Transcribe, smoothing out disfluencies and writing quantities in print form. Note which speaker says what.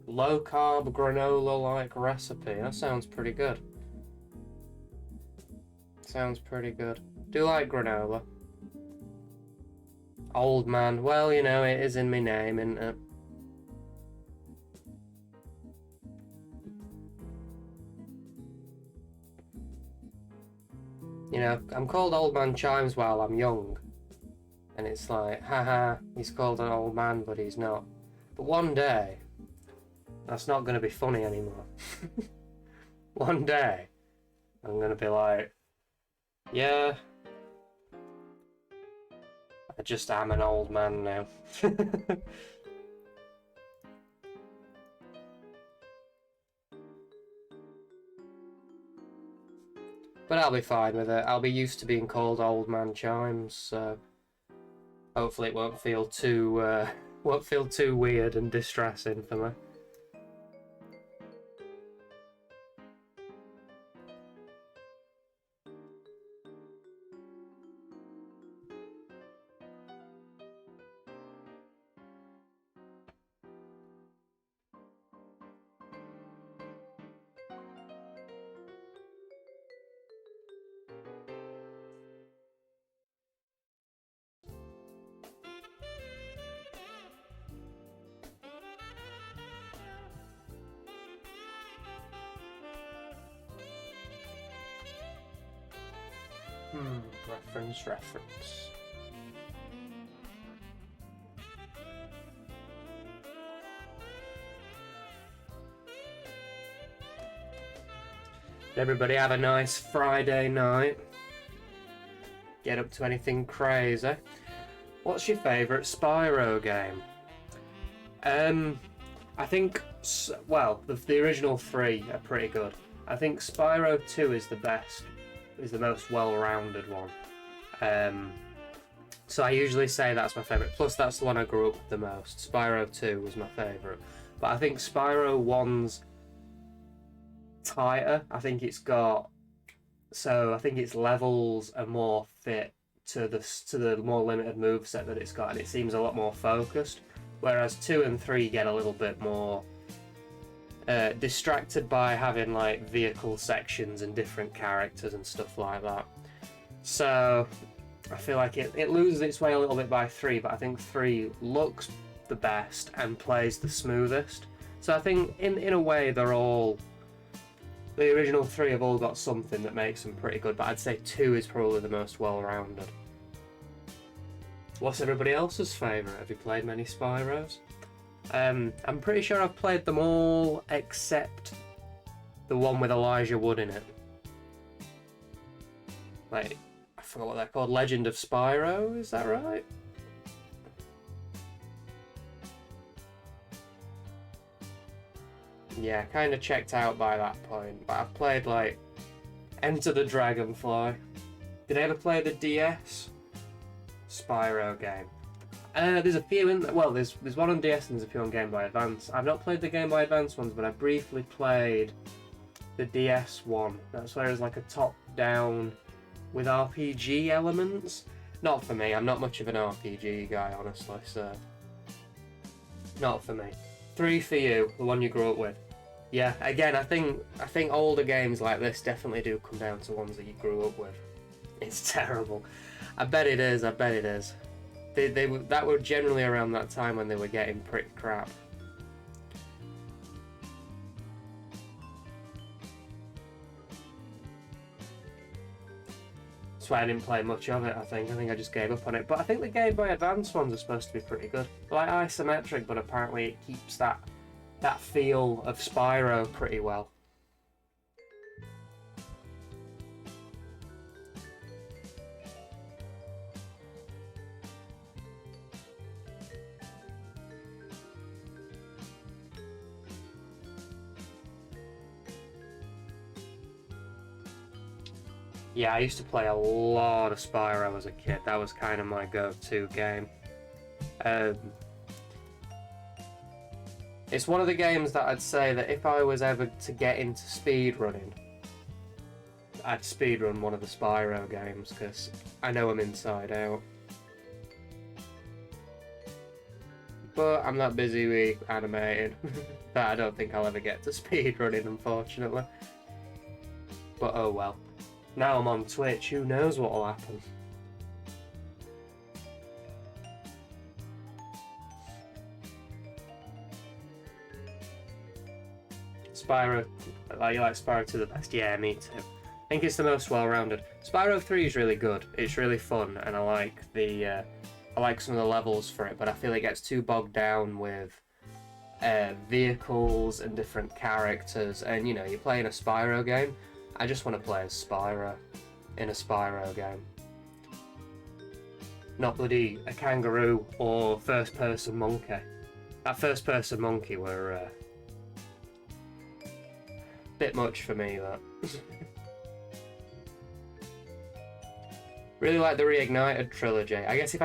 Speaker 1: Low carb granola like recipe. That sounds pretty good. Sounds pretty good. Do you like granola? Old man. Well, you know, it is in my name, isn't it? You know, I'm called Old Man Chimes while I'm young. And it's like, haha, he's called an old man, but he's not. But one day, that's not going to be funny anymore. One day, I'm going to be like, yeah, I just am an old man now. But I'll be fine with it. I'll be used to being called Old Man Chimes, so hopefully it won't feel too weird and distressing for me. Reference. Everybody have a nice Friday night. Get up to anything crazy. What's your favourite Spyro game? I think, well, the original three are pretty good. I think Spyro 2 is the best, is the most well-rounded one. So I usually say that's my favourite. Plus, that's the one I grew up with the most. Spyro 2 was my favourite. But I think Spyro 1's tighter. I think it's got... So I think its levels are more fit to the more limited moveset that it's got, and it seems a lot more focused. Whereas 2 and 3 get a little bit more distracted by having like vehicle sections and different characters and stuff like that. So I feel like it loses its way a little bit by 3, but I think 3 looks the best and plays the smoothest. So I think in a way they're all... The original 3 have all got something that makes them pretty good, but I'd say 2 is probably the most well-rounded. What's everybody else's favourite? Have you played many Spyros? I'm pretty sure I've played them all except the one with Elijah Wood in it. Like, I forgot what they're called. Legend of Spyro, is that right? Yeah, kind of checked out by that point. But I've played like Enter the Dragonfly. Did I ever play the DS Spyro game? There's a few in. Well, there's one on DS and there's a few on Game Boy Advance. I've not played the Game Boy Advance ones, but I briefly played the DS one. That's where it's like a top-down with RPG elements. Not for me. I'm not much of an RPG guy, honestly. So not for me. 3 for you, the one you grew up with. Yeah, again, I think older games like this definitely do come down to ones that you grew up with. It's terrible. I bet it is. That were generally around that time when they were getting pretty crap. That's why I didn't play much of it, I think I just gave up on it. But I think the Game Boy Advance ones are supposed to be pretty good. Like isometric, but apparently it keeps that feel of Spyro pretty well. Yeah, I used to play a lot of Spyro as a kid. That was kind of my go-to game. It's one of the games that I'd say that if I was ever to get into speedrunning, I'd speedrun one of the Spyro games, because I know them inside out. but I'm not busy with animating. That I don't think I'll ever get to speedrunning, unfortunately. But oh well. Now I'm on Twitch, who knows what will happen. Spyro, you like Spyro 2 the best? Yeah, me too. I think it's the most well-rounded. Spyro 3 is really good. It's really fun, and I like the I like some of the levels for it, but I feel it gets too bogged down with vehicles and different characters. And you know, you're playing a Spyro game. I just want to play as Spyro in a Spyro game, not bloody a kangaroo or first-person monkey. That first-person monkey were a bit much for me. That. Really like the Reignited trilogy. I guess if I